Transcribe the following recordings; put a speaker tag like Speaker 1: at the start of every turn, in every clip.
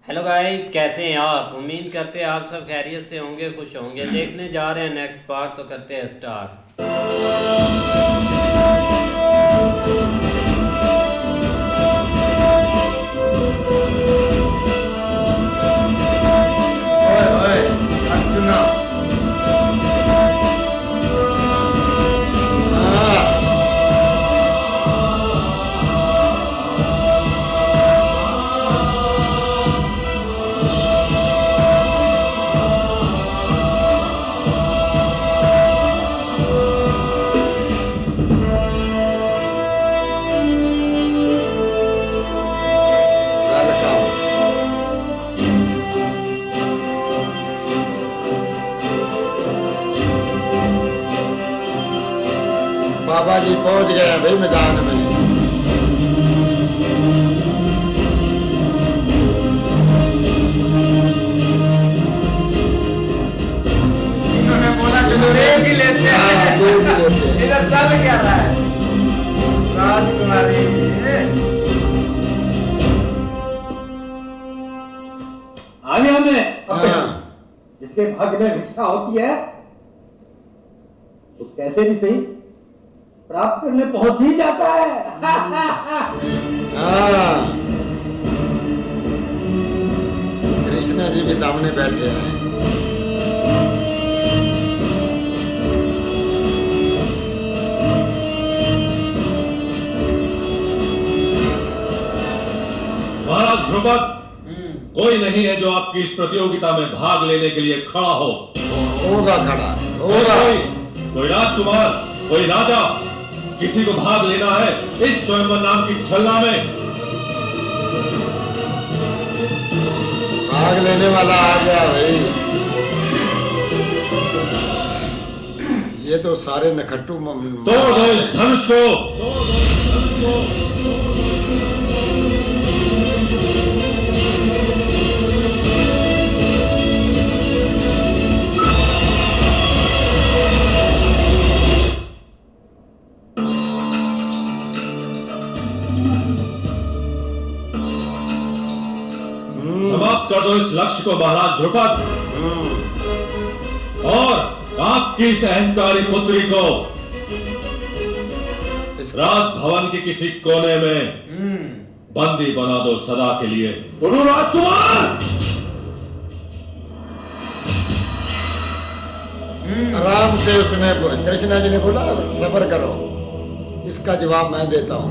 Speaker 1: Hello guys, कैसे हैं आप? उम्मीद करते हैं आप सब खैरियत से होंगे, खुश होंगे। देखने जा रहे हैं नेक्स्ट पार्ट, तो करते हैं स्टार्ट।
Speaker 2: ओए ओए अर्जुना। बाबा जी पहुंच गए हैं भाई मैदान में। इन्होंने बोला चलो देख ही लेते हैं।
Speaker 3: हाँ, देख ही लेते हैं।
Speaker 2: इधर चल क्या रहा है राजकुमारी?
Speaker 4: आगे हमें
Speaker 3: हाँ,
Speaker 4: जिसके भाग्य में भिक्षा होती है तो कैसे भी सही प्राप्त करने पहुंच ही जाता है।
Speaker 3: हाँ। कृष्णा जी भी सामने बैठे हैं।
Speaker 5: महाराज ध्रुपद, कोई नहीं है जो आपकी इस प्रतियोगिता में भाग लेने के लिए खड़ा हो।
Speaker 3: होगा खड़ा, होगा।
Speaker 5: कोई राजकुमार, कोई राजा, किसी को भाग लेना है इस स्वयंवर नाम की छलना में।
Speaker 3: भाग लेने वाला आ गया भाई। ये तो सारे नखट्टू
Speaker 5: तोड़ दो इस धनुष को। समाप्त कर दो इस लक्ष्य को महाराज ध्रुपद, और आपकी इस अहंकारी पुत्री को इस राजभवन के किसी कोने में बंदी बना दो सदा के लिए। बोलो राजकुमार।
Speaker 3: आराम से उसने कृष्णा जी ने बोला सब्र करो, इसका जवाब मैं देता हूँ।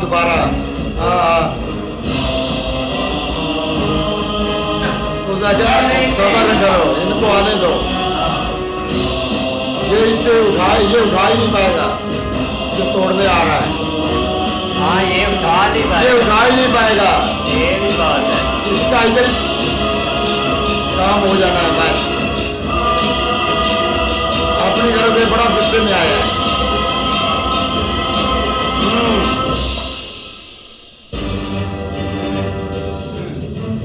Speaker 3: दोबारा सब्र करो, इनको आने दो। ये उठा ही नहीं पाएगा जो तोड़ने आ रहा है।
Speaker 1: हाँ, ये उठा नहीं
Speaker 3: ये
Speaker 1: पाएगा।
Speaker 3: उठा ही नहीं पाएगा।
Speaker 1: ये भी बात है।
Speaker 3: इसका इधर काम हो जाना है बस। अपनी तरफ से बड़ा गुस्से में आया है।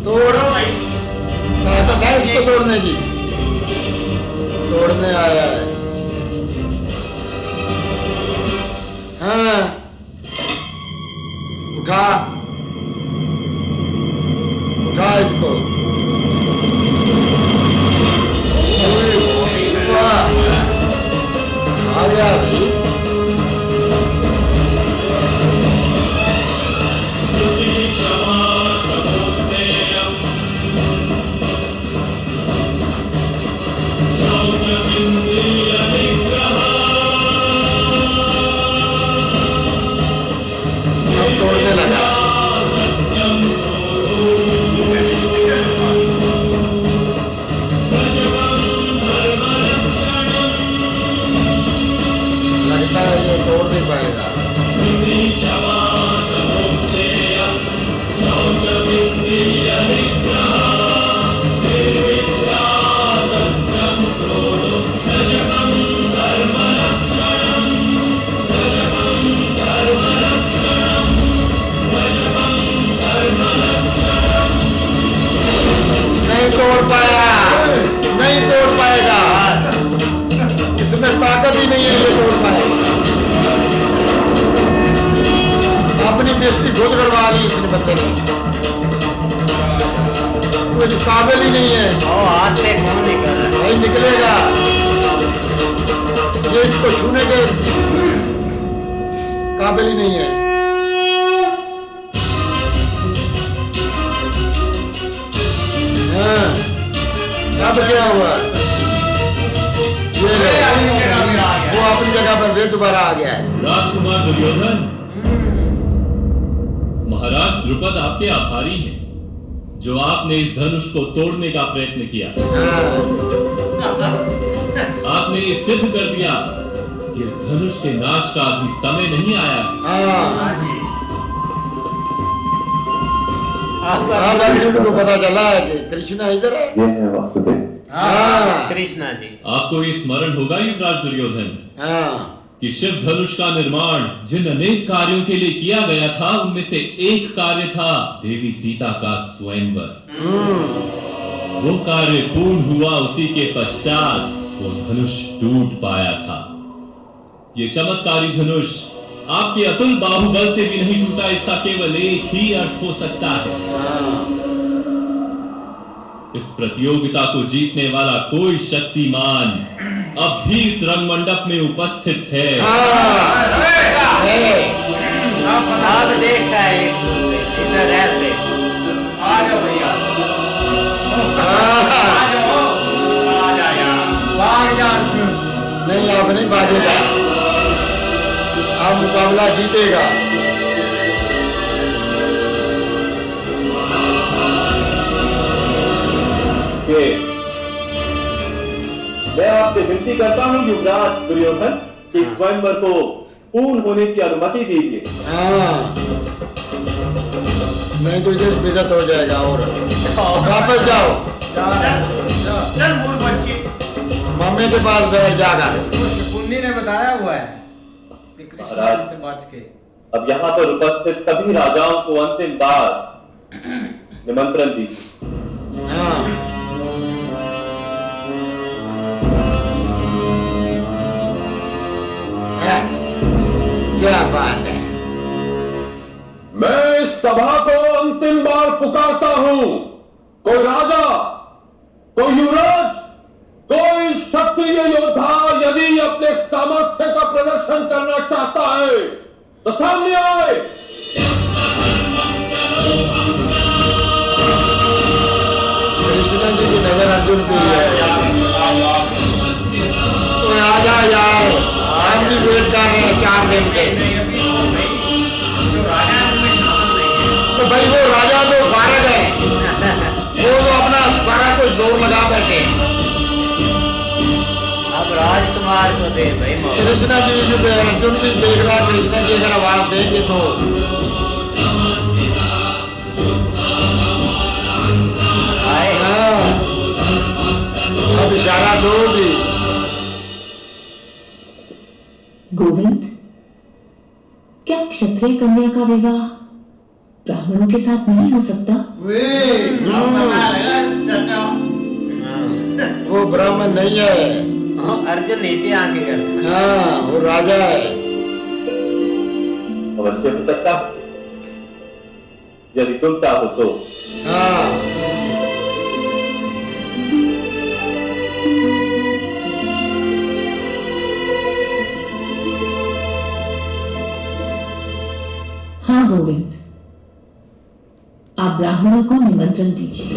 Speaker 3: तोड़ो भाई, ताकत है इसको तोड़ने की। तोड़ने आया है। हाँ, उठा उठा इसको। आ गया भाई। अब तोड़ने लगा। लगता है ये तोड़ नहीं पाएगा। अपनी बेइज्जती खुद करवा ली इसने बंदे ने, कुछ काबिल ही नहीं है
Speaker 1: ओ हाथ से खून निकल रहा है।
Speaker 3: भाई, निकलेगा ये, इसको छूने के काबिल ही नहीं है। हाँ, अब क्या हुआ? ये लो, वो अपनी जगह पर वे दोबारा आ गया है।
Speaker 5: राजकुमार दुर्योधन, महाराज द्रुपद आपके आभारी हैं जो आपने इस धनुष को तोड़ने का प्रयत्न किया।
Speaker 3: हाँ,
Speaker 5: आपने ये सिद्ध कर दिया कि इस धनुष के नाश का अभी समय नहीं आया।
Speaker 3: हाँ, अब अर्जुन को पता चला है कि कृष्णा इधर है। हाँ,
Speaker 1: कृष्णा जी।
Speaker 5: आपको ये स्मरण होगा युवराज दुर्योधन
Speaker 3: हाँ,
Speaker 5: कि शिव धनुष का निर्माण जिन अनेक कार्यों के लिए किया गया था, उनमें से एक कार्य था देवी सीता का स्वयंवर। वो कार्य पूर्ण हुआ, उसी के पश्चात वो धनुष टूट पाया था। ये चमत्कारी धनुष आपके अतुल बाहुबल से भी नहीं टूटा, इसका केवल एक ही अर्थ हो सकता है। इस प्रतियोगिता को जीतने वाला कोई शक्तिमान अब भी इस रंग मंडप में उपस्थित है।
Speaker 1: अब देखा है एक दूसरे इधर ऐसे।
Speaker 2: आ जाओ भैया,
Speaker 3: नहीं अब नहीं बाजेगा, अब मुकाबला जीतेगा।
Speaker 6: मैं आपसे विनती करता हूँ युवराज दुर्योधन कि स्वयंवर को पूर्ण होने की अनुमति दीजिए।
Speaker 3: हाँ, नहीं तो इधर बेइज्जत हो जाएगा। और वापस जाओ,
Speaker 2: चल मूर्ख बच्ची,
Speaker 3: मम्मी के पास बैठ जाकर।
Speaker 2: पुण्य ने बताया हुआ है कि कृष्ण से बच के।
Speaker 6: अब यहाँ पर उपस्थित सभी राजाओं को अंतिम बार निमंत्रण दीजिए।
Speaker 3: हाँ, क्या बात है?
Speaker 5: मैं इस सभा को अंतिम बार पुकारता हूं। कोई राजा, कोई युवराज, कोई क्षत्रिय योद्धा यदि अपने सामर्थ्य का प्रदर्शन करना चाहता है तो सामने आए।
Speaker 3: कृष्णा जी की नजर अर्जुन पे ही है। तो आजा यार, हम भी वेट कर रहे हैं 4 दिन से। तो भाई वो राजा तो फारग है, वो तो अपना सारा कुछ जोर लगा बैठे हैं।
Speaker 1: अब राजकुमार को दे भाई मौका।
Speaker 3: कृष्णा जी जो अर्जुन भी देख रहा है, कृष्णा जी अगर आवाज देंगे तो हाँ, अब इशारा दो भी।
Speaker 7: गोविंद, क्या क्षत्रिय कन्या का विवाह ब्राह्मणों के साथ नहीं हो सकता?
Speaker 3: वो ब्राह्मण नहीं है।
Speaker 1: अर्जुन नीचे आके करता।
Speaker 3: हाँ, वो राजा है।
Speaker 6: अवश्य हो सकता, यदि तुम चाहो तो।
Speaker 3: हाँ,
Speaker 7: हाँ गोविंद, आप ब्राह्मणों को निमंत्रण दीजिए।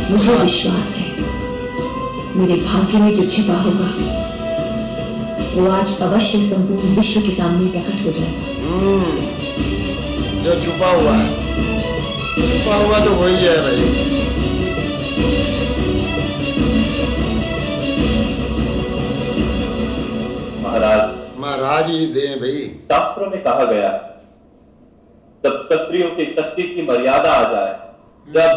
Speaker 7: मुझे विश्वास है मेरे भाग्य में जो छिपा होगा वो आज अवश्य संपूर्ण विश्व के सामने प्रकट हो जाएगा।
Speaker 3: जो छुपा हुआ है, छुपा हुआ तो वही है भाई। महाराज ही दे भाई।
Speaker 6: शास्त्रों में कहा गया है, जब क्षत्रियों की शक्ति की मर्यादा आ जाए, जब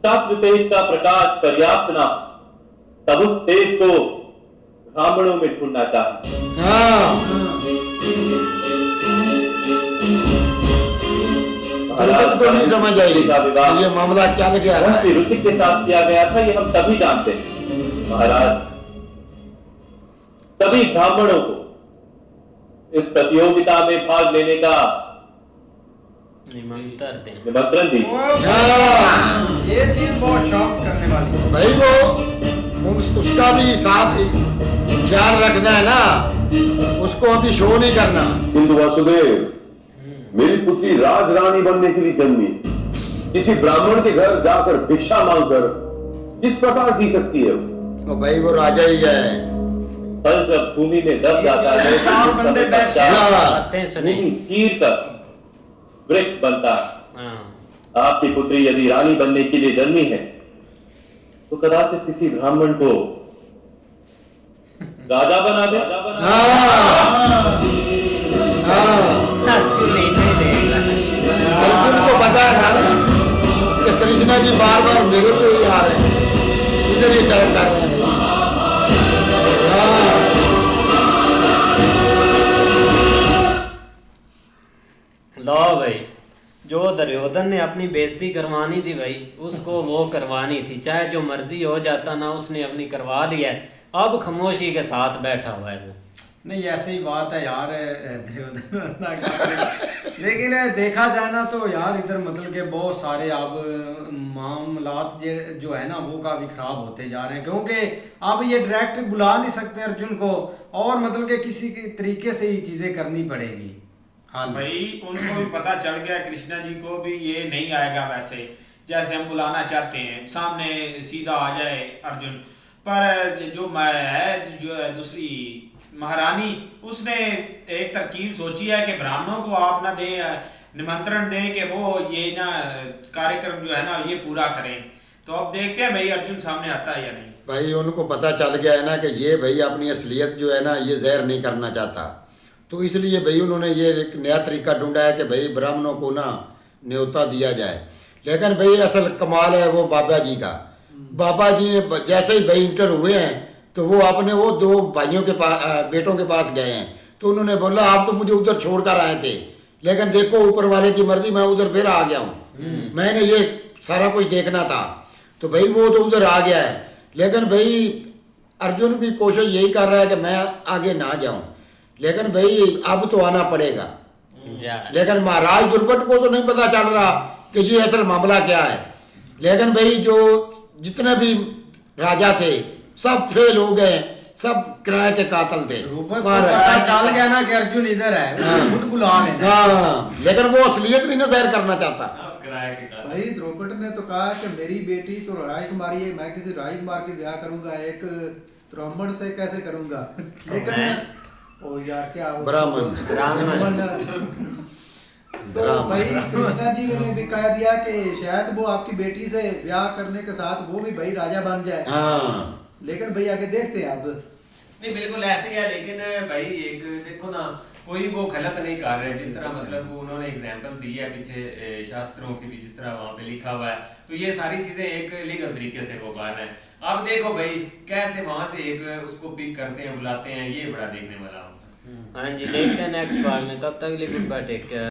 Speaker 6: शास्त्र तेज का प्रकाश पर्याप्त ना, तब उस तेज को ब्राह्मणों में ढूंढना चाहिए।
Speaker 3: हाँ, द्रुपद को नहीं समझ आई ये मामला क्या लग गया है।
Speaker 6: रुचि के साथ किया गया था, ये हम सभी जानते हैं महाराज। तभी सभी ब्राह्मणों को इस प्रतियोगिता में भाग लेने का निमंत्रण दीजिए।
Speaker 2: ये चीज बहुत शॉक करने वाली है।
Speaker 3: भाई वो उसका भी हिसाब ख्याल रखना है ना, उसको अभी शो नहीं करना।
Speaker 8: किंतु वासुदेव, मेरी पुत्री राजरानी बनने के लिए जन्मी, किसी ब्राह्मण के घर जाकर भिक्षा मांगकर किस प्रकार जी सकती है?
Speaker 3: तो भाई वो राजा ही है।
Speaker 6: कल जब भूमि में दब जाता है,
Speaker 2: चार बंदे बैठे
Speaker 6: भूमि चीर कर वृक्ष बनता है। आपकी पुत्री यदि रानी बनने के लिए जन्मी है तो कदाचित किसी ब्राह्मण को राजा बना दे।
Speaker 3: अर्जुन को पता है ना कि कृष्णा जी बार बार मेरे पे ही आ रहे हैं, इधर ही कर रहे हैं।
Speaker 1: लो भाई, जो दुर्योधन ने अपनी बेइज्जती करवानी थी भाई, उसको वो करवानी थी, चाहे जो मर्जी हो जाता ना, उसने अपनी करवा लिया है। अब खामोशी के साथ बैठा हुआ है वो।
Speaker 2: नहीं, ऐसे ही बात है यार, दुर्योधन लेकिन देखा जाए ना तो यार इधर मतलब के बहुत सारे अब मामलात जो है ना वो काफी खराब होते जा रहे हैं, क्योंकि अब ये डायरेक्ट बुला नहीं सकते अर्जुन को, और मतलब के किसी के तरीके से ही चीजें करनी पड़ेगी। हाँ
Speaker 9: भाई, उनको भी पता चल गया, कृष्णा जी को भी ये नहीं आएगा वैसे जैसे हम बुलाना चाहते हैं, सामने सीधा आ जाए अर्जुन। पर जो है जो दूसरी महारानी, उसने एक तरकीब सोची है कि ब्राह्मणों को आप ना दें, निमंत्रण दें कि वो ये ना कार्यक्रम जो है ना ये पूरा करें। तो अब देखते हैं भाई अर्जुन सामने आता है या नहीं।
Speaker 3: भाई उनको पता चल गया है ना कि ये भाई अपनी असलियत जो है ना ये ज़हर नहीं करना चाहता, तो इसलिए भाई उन्होंने ये एक नया तरीका ढूंढा है कि भाई ब्राह्मणों को ना न्योता दिया जाए। लेकिन भाई असल कमाल है वो बाबा जी का। बाबा जी ने जैसे ही भाई इंटर हुए हैं तो वो अपने वो दो भाइयों के पास बेटों के पास गए हैं, तो उन्होंने बोला आप तो मुझे उधर छोड़कर आए थे, लेकिन देखो ऊपर वाले की मर्जी मैं उधर फिर आ गया हूँ, मैंने ये सारा कुछ देखना था। तो भाई वो तो उधर आ गया है, लेकिन भाई अर्जुन भी कोशिश यही कर रहा है कि मैं आगे ना जाऊं, लेकिन भाई अब तो आना पड़ेगा। लेकिन महाराज दुर्गट को तो नहीं पता चल रहा कि ये असल मामला क्या है। लेकिन भाई जो जितने भी राजा थे सब फेल हो गए, सब किराए के कातल थे।
Speaker 2: पता चल गया ना कि अर्जुन इधर है, खुद बुला लेना।
Speaker 3: हाँ, लेकिन वो असलियत नहीं ना जाहिर करना चाहता।
Speaker 10: भाई द्रौपद ने तो कहा कि मेरी बेटी तो राजकुमारी है, मैं किसी राजकुमार के ब्याह करूंगा, एक ब्राह्मण से कैसे करूंगा। लेकिन ओ यार क्या
Speaker 3: ब्राह्मण
Speaker 10: तो भाई कृष्णा जी ने भी कह दिया कि शायद वो आपकी बेटी से ब्याह करने के साथ वो भी भाई राजा बन जाए।
Speaker 3: हाँ।
Speaker 10: लेकिन भाई आगे देखते हैं अब।
Speaker 9: नहीं बिल्कुल ऐसे ही है, लेकिन भाई एक देखो ना, कोई वो गलत नहीं कर रहे, जिस तरह मतलब उन्होंने एग्जांपल दी है पीछे शास्त्रों की भी, जिस तरह वहाँ पे लिखा हुआ है, तो ये सारी चीजें एक लीगल तरीके से वो कर रहे हैं। अब देखो भाई कैसे वहाँ से एक उसको पिक करते हैं, बुलाते हैं, ये बड़ा देखने वाला।
Speaker 1: हाँ जी, देखते हैं नेक्स्ट पार्ट में, तब तक के लिए गुड बाय, टेक केयर।